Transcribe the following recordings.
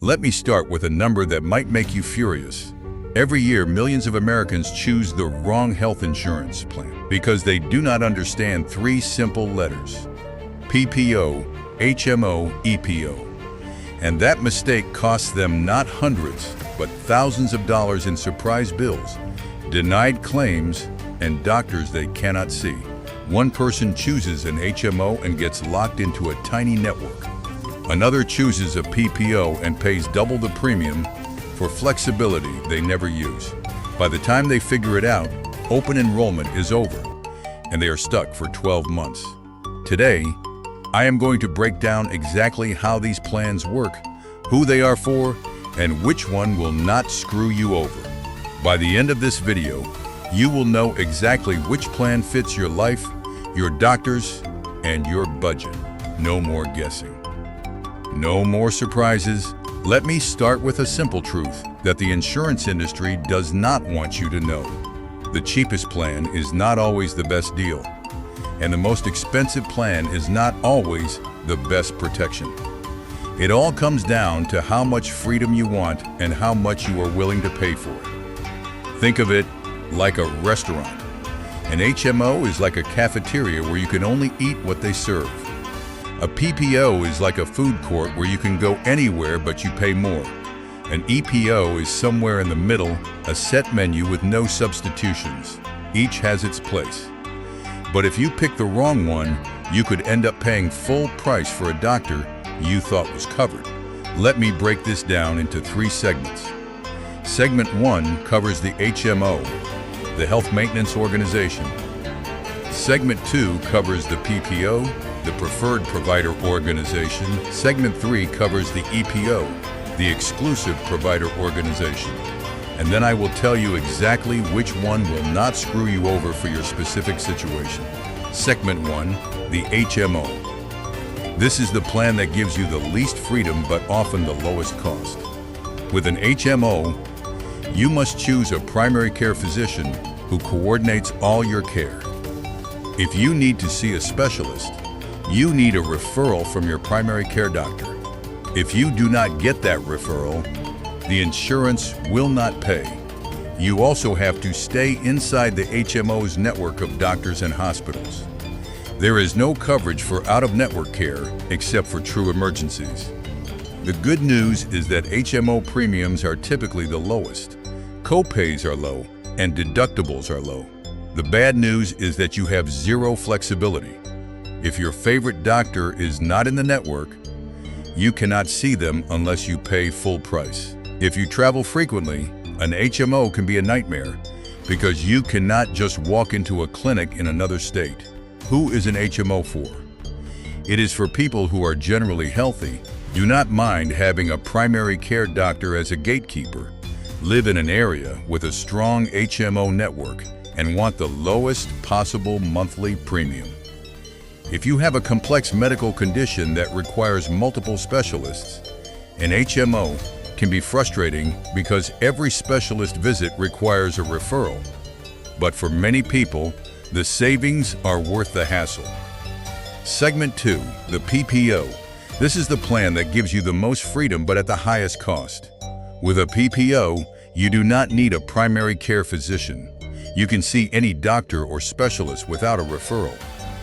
Let me start with a number that might make you furious. Every year, millions of Americans choose the wrong health insurance plan because they do not understand three simple letters: PPO, HMO, EPO. And that mistake costs them not hundreds, but thousands of dollars in surprise bills, denied claims, and doctors they cannot see. One person chooses an HMO and gets locked into a tiny network. Another chooses a PPO and pays double the premium for flexibility they never use. By the time they figure it out, open enrollment is over, and they are stuck for 12 months. Today, I am going to break down exactly how these plans work, who they are for, and which one will not screw you over. By the end of this video, you will know exactly which plan fits your life, your doctors, and your budget. No more guessing. No more surprises. Let me start with a simple truth that the insurance industry does not want you to know. The cheapest plan is not always the best deal, and the most expensive plan is not always the best protection. It all comes down to how much freedom you want and how much you are willing to pay for it. Think of it like a restaurant. An HMO is like a cafeteria where you can only eat what they serve. A PPO is like a food court where you can go anywhere but you pay more. An EPO is somewhere in the middle, a set menu with no substitutions. Each has its place. But if you pick the wrong one, you could end up paying full price for a doctor you thought was covered. Let me break this down into three segments. Segment 1 covers the HMO, the Health Maintenance Organization. Segment 2 covers the PPO, the Preferred Provider Organization. Segment 3 covers the EPO, the Exclusive Provider Organization. And then I will tell you exactly which one will not screw you over for your specific situation. Segment 1, the HMO. This is the plan that gives you the least freedom but often the lowest cost. With an HMO, you must choose a primary care physician who coordinates all your care. If you need to see a specialist, you need a referral from your primary care doctor. If you do not get that referral, the insurance will not pay. You also have to stay inside the HMO's network of doctors and hospitals. There is no coverage for out-of-network care except for true emergencies. The good news is that HMO premiums are typically the lowest. Co-pays are low and deductibles are low. The bad news is that you have zero flexibility. If your favorite doctor is not in the network, you cannot see them unless you pay full price. If you travel frequently, an HMO can be a nightmare because you cannot just walk into a clinic in another state. Who is an HMO for? It is for people who are generally healthy, do not mind having a primary care doctor as a gatekeeper, live in an area with a strong HMO network, and want the lowest possible monthly premium. If you have a complex medical condition that requires multiple specialists, an HMO can be frustrating because every specialist visit requires a referral. But for many people, the savings are worth the hassle. Segment 2, the PPO. This is the plan that gives you the most freedom but at the highest cost. With a PPO, you do not need a primary care physician. You can see any doctor or specialist without a referral.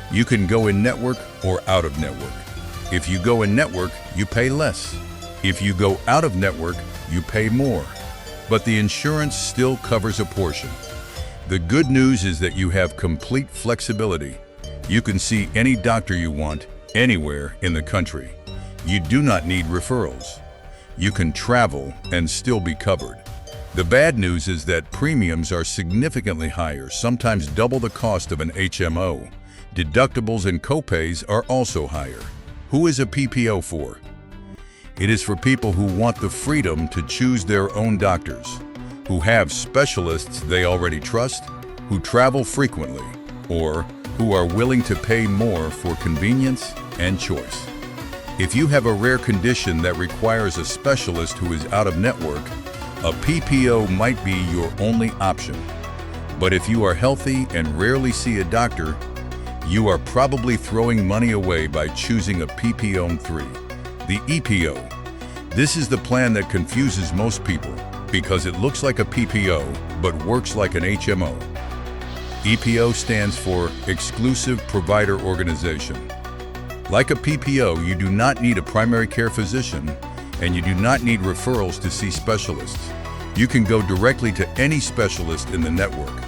You can go in network or out of network. If you go in network, you pay less. If you go out of network, you pay more. But the insurance still covers a portion. The good news is that you have complete flexibility. You can see any doctor you want, anywhere in the country. You do not need referrals. You can travel and still be covered. The bad news is that premiums are significantly higher, sometimes double the cost of an HMO. Deductibles and copays are also higher. Who is a PPO for? It is for people who want the freedom to choose their own doctors, who have specialists they already trust, who travel frequently, or who are willing to pay more for convenience and choice. If you have a rare condition that requires a specialist who is out of network, a PPO might be your only option. But if you are healthy and rarely see a doctor, you are probably throwing money away by choosing a PPO 3. The EPO. This is the plan that confuses most people because it looks like a PPO but works like an HMO. EPO stands for Exclusive Provider Organization. Like a PPO, you do not need a primary care physician and you do not need referrals to see specialists. You can go directly to any specialist in the network.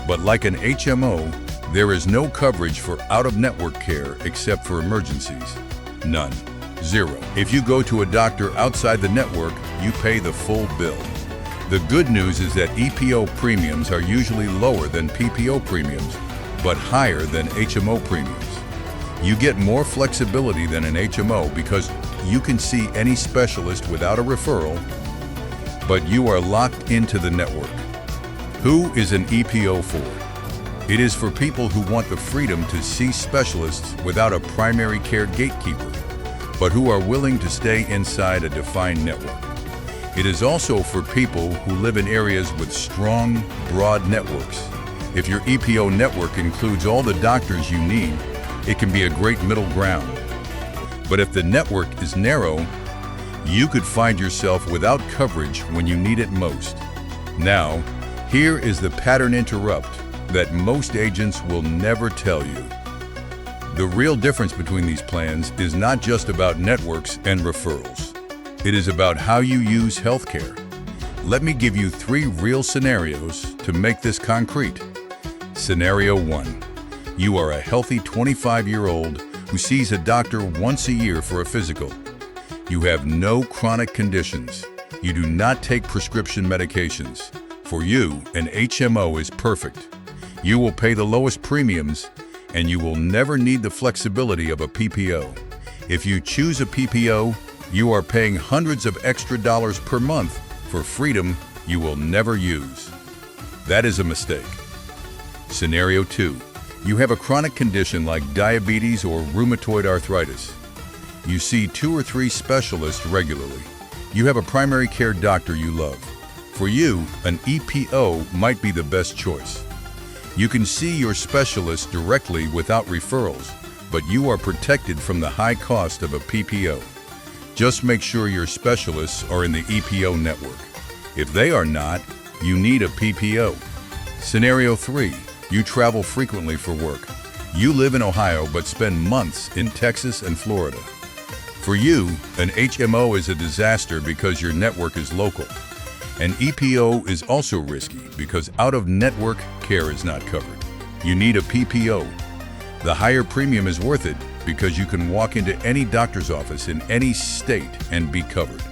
But like an HMO, there is no coverage for out-of-network care except for emergencies. None. Zero. If you go to a doctor outside the network, you pay the full bill. The good news is that EPO premiums are usually lower than PPO premiums, but higher than HMO premiums. You get more flexibility than an HMO because you can see any specialist without a referral, but you are locked into the network. Who is an EPO for? It is for people who want the freedom to see specialists without a primary care gatekeeper, but who are willing to stay inside a defined network. It is also for people who live in areas with strong, broad networks. If your EPO network includes all the doctors you need, it can be a great middle ground. But if the network is narrow, you could find yourself without coverage when you need it most. Now, here is the pattern interrupt that most agents will never tell you. The real difference between these plans is not just about networks and referrals. It is about how you use healthcare. Let me give you 3 real scenarios to make this concrete. Scenario 1. You are a healthy 25-year-old who sees a doctor once a year for a physical. You have no chronic conditions. You do not take prescription medications. For you, an HMO is perfect. You will pay the lowest premiums, and you will never need the flexibility of a PPO. If you choose a PPO, you are paying hundreds of extra dollars per month for freedom you will never use. That is a mistake. Scenario 2. You have a chronic condition like diabetes or rheumatoid arthritis. You see 2 or 3 specialists regularly. You have a primary care doctor you love. For you, an EPO might be the best choice. You can see your specialist directly without referrals, but you are protected from the high cost of a PPO. Just make sure your specialists are in the EPO network. If they are not, you need a PPO. Scenario 3. You travel frequently for work. You live in Ohio but spend months in Texas and Florida. For you, an HMO is a disaster because your network is local. An EPO is also risky because out-of-network care is not covered. You need a PPO. The higher premium is worth it because you can walk into any doctor's office in any state and be covered.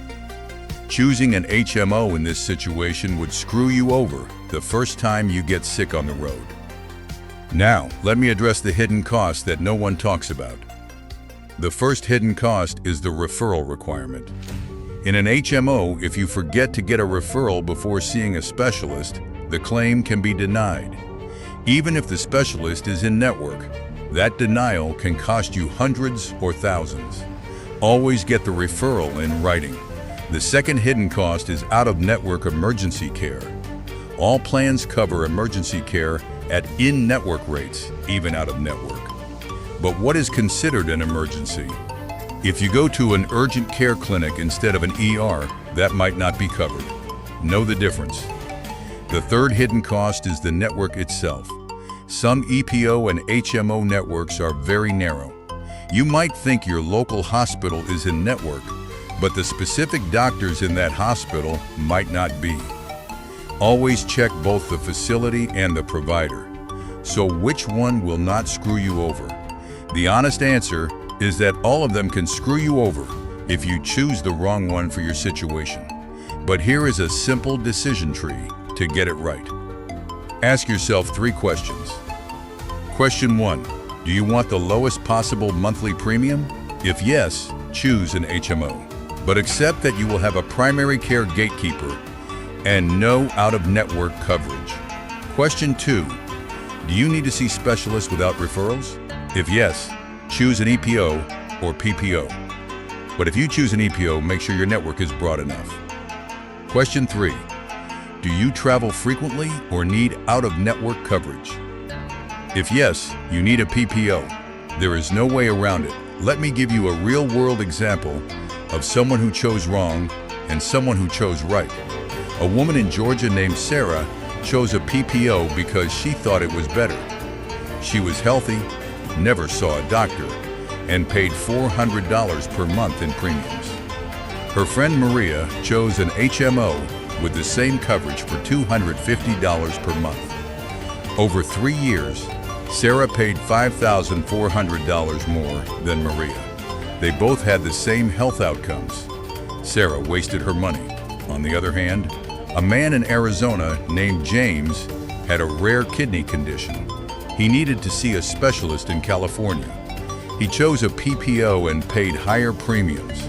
Choosing an HMO in this situation would screw you over the first time you get sick on the road. Now, let me address the hidden cost that no one talks about. The first hidden cost is the referral requirement. In an HMO, if you forget to get a referral before seeing a specialist, the claim can be denied. Even if the specialist is in network, that denial can cost you hundreds or thousands. Always get the referral in writing. The second hidden cost is out-of-network emergency care. All plans cover emergency care at in-network rates, even out-of-network. But what is considered an emergency? If you go to an urgent care clinic instead of an ER, that might not be covered. Know the difference. The third hidden cost is the network itself. Some EPO and HMO networks are very narrow. You might think your local hospital is in network, but the specific doctors in that hospital might not be. Always check both the facility and the provider. So which one will not screw you over? The honest answer is that all of them can screw you over if you choose the wrong one for your situation. But here is a simple decision tree to get it right. Ask yourself 3 questions. Question 1. Do you want the lowest possible monthly premium? If yes, choose an HMO. But accept that you will have a primary care gatekeeper and no out-of-network coverage. Question 2. Do you need to see specialists without referrals? If yes, choose an EPO or PPO. But if you choose an EPO, make sure your network is broad enough. Question 3. Do you travel frequently or need out-of-network coverage? If yes, you need a PPO. There is no way around it. Let me give you a real-world example of someone who chose wrong and someone who chose right. A woman in Georgia named Sarah chose a PPO because she thought it was better. She was healthy, never saw a doctor, and paid $400 per month in premiums. Her friend Maria chose an HMO with the same coverage for $250 per month. Over 3 years, Sarah paid $5,400 more than Maria. They both had the same health outcomes. Sarah wasted her money. On the other hand, a man in Arizona named James had a rare kidney condition. He needed to see a specialist in California. He chose a PPO and paid higher premiums.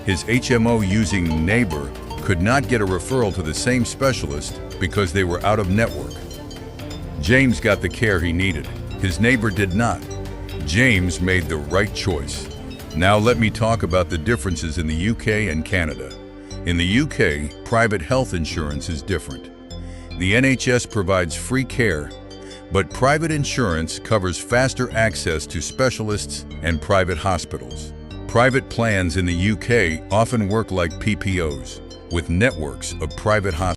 His HMO using Neighbor could not get a referral to the same specialist because they were out of network. James got the care he needed. His neighbor did not. James made the right choice. Now let me talk about the differences in the UK and Canada. In the UK, private health insurance is different. The NHS provides free care, but private insurance covers faster access to specialists and private hospitals. Private plans in the UK often work like PPOs, with networks of private hospitals.